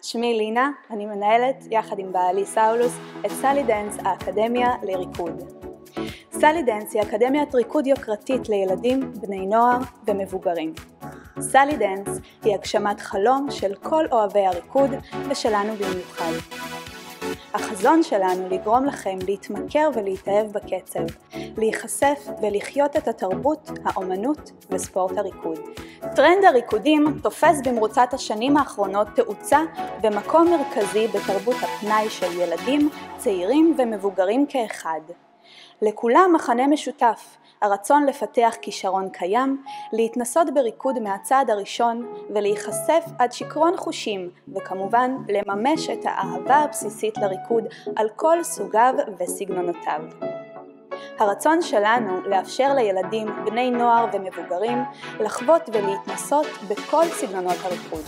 שמי לינה, אני מנהלת יחד עם בעלי סאולוס את סאלי דנס האקדמיה לריקוד. סאלי דנס היא אקדמיית ריקוד יוקרתית לילדים, בני נוער ומבוגרים. סאלי דנס היא הגשמת חלום של כל אוהבי הריקוד ושלנו במיוחד. החזון שלנו לגרום לכם להתמכר ולהתאהב בקצב, להיחשף ולחיות את התרבות, האומנות וספורט הריקוד. טרנד הריקודים תופס במרוצת השנים האחרונות תאוצה ומקום מרכזי בתרבות הפנאי של ילדים, צעירים ומבוגרים כאחד. לכולם מכנה משותף, הרצון לפתח כישרון קיים, להתנסות בריקוד מהצעד הראשון ולהיחשף עד שכרון חושים, וכמובן לממש את האהבה הבסיסית לריקוד על כל סוגיו וסגנונותיו. הרצון שלנו לאפשר לילדים, בני נוער ומבוגרים לחוות ולהתנסות בכל סגנונות הריקוד.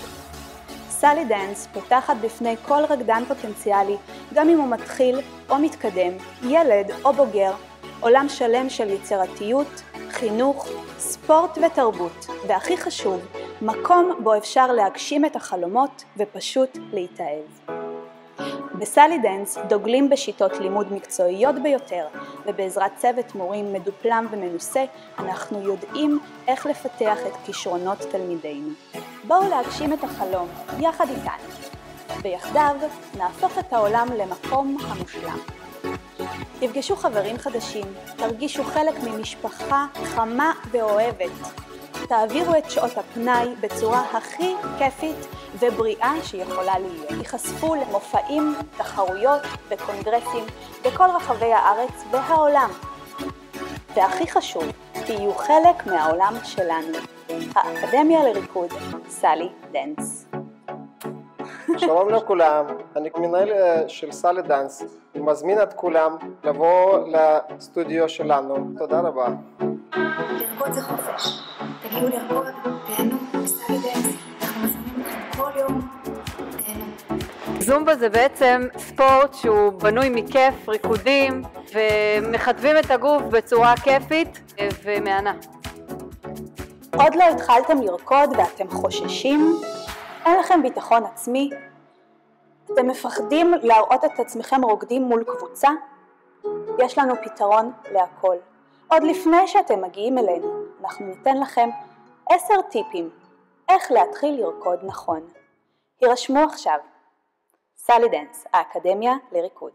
סאלי דנס פותחת בפני כל רקדן פוטנציאלי, גם אם הוא מתחיל או מתקדם, ילד או בוגר, עולם שלם של יצירתיות, חינוך, ספורט ותרבות, והכי חשוב, מקום בו אפשר להגשים את החלומות ופשוט להתאהב. בסאלי דנס דוגלים בשיטות לימוד מקצועיות ביותר, ובעזרת צוות מורים מדופלם ומנוסה, אנחנו יודעים איך לפתח את כישרונות תלמידינו. בואו להגשים את החלום יחד איתנו, ויחדיו נהפוך את העולם למקום המושלם. תפגשו חברים חדשים, תרגישו חלק ממשפחה חמה ואוהבת. תעבירו את שעות הפנאי בצורה הכי כיפית ובריאה שיכולה להיות. ייחשפו למופעים, תחרויות וקונגרסים בכל רחבי הארץ והעולם. והכי חשוב, תהיו חלק מהעולם שלנו. האקדמיה לריקוד, סאלי דנס. שלום לכולם, אני מנהל של סאלי דנס, מזמין את כולם לבוא לסטודיו שלנו. תודה רבה. לרקוד זה חופש. תגיעו לרקוד, תהנו בסאלי דנס. אנחנו מזמינים אתכם כל יום, תהנו. זומבה זה בעצם ספורט שהוא בנוי מכיף, ריקודים, ומכתבים את הגוף בצורה כיפית ומהנה. עוד לא התחלתם לרקוד ואתם חוששים? אין לכם ביטחון עצמי? אתם מפחדים להראות את עצמכם רוקדים מול קבוצה? יש לנו פתרון להכל. עוד לפני שאתם מגיעים אלינו, אנחנו ניתן לכם 10 טיפים איך להתחיל לרקוד נכון. הירשמו עכשיו. סאלי דנס, האקדמיה לריקוד.